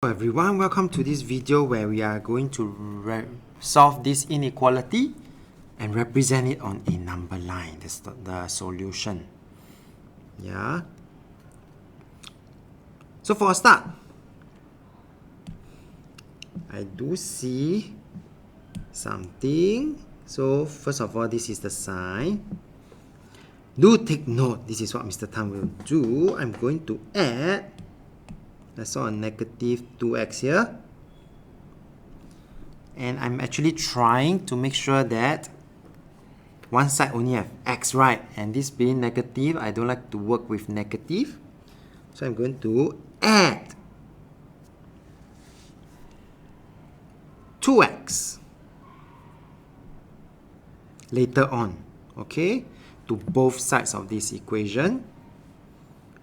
Hello everyone, welcome to this video where we are going to solve this inequality and represent it on a number line. That's the solution. Yeah. So for a start, I do see something. So first of all, this is the sign. Do take note, this is what Mr. Tan will do. I'm going to add, I saw a negative 2x here, and I'm actually trying to make sure that one side only have x, right? And this being negative, I don't like to work with negative, so I'm going to add 2x later on, okay, to both sides of this equation.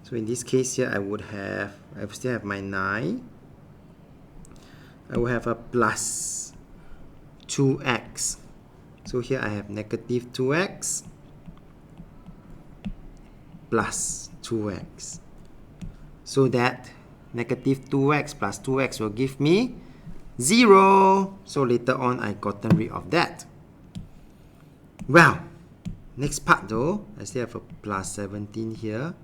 So in this case here, I still have my 9. I will have a plus 2x. So here I have negative 2x plus 2x. So that negative 2x plus 2x will give me 0. So later on, I gotten rid of that. Well, next part though, I still have a plus 17 here.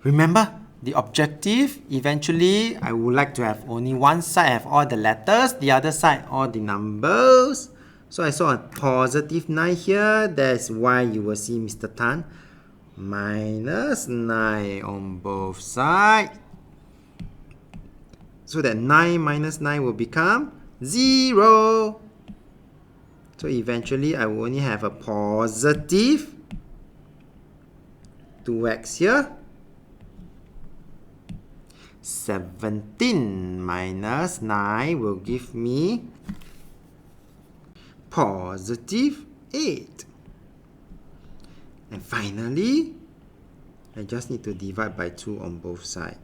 Remember, the objective, eventually, I would like to have only one side have all the letters, the other side all the numbers. So I saw a positive 9 here. That's why you will see Mr. Tan minus 9 on both sides. So that 9 minus 9 will become 0. So eventually, I will only have a positive 2x here. 17 minus 9 will give me positive 8. And finally, I just need to divide by 2 on both sides.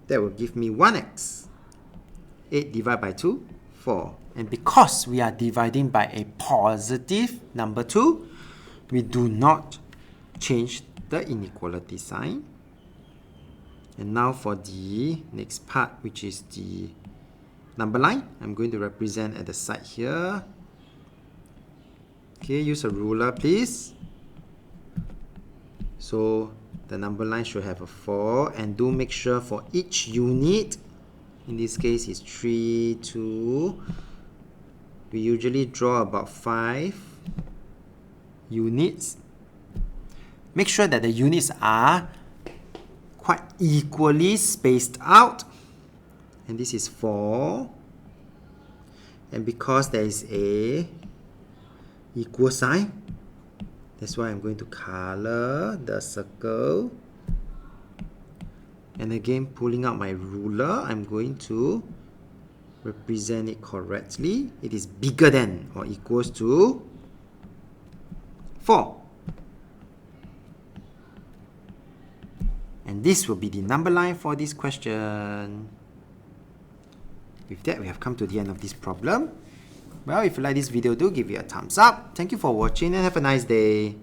That will give me 1x. 8 divided by 2, 4. And because we are dividing by a positive number 2, we do not change the inequality sign. And now for the next part, which is the number line, I'm going to represent at the side here. Okay, use a ruler please. So the number line should have a 4, and do make sure for each unit, in this case is 3, 2, we usually draw about 5 units. Make sure that the units are quite equally spaced out, and this is 4, and because there is a equal sign, that's why I'm going to color the circle. And again, pulling out my ruler, I'm going to represent it correctly. It is bigger than or equals to 4. And this will be the number line for this question. With that, we have come to the end of this problem. Well, if you like this video, do give it a thumbs up. Thank you for watching and have a nice day.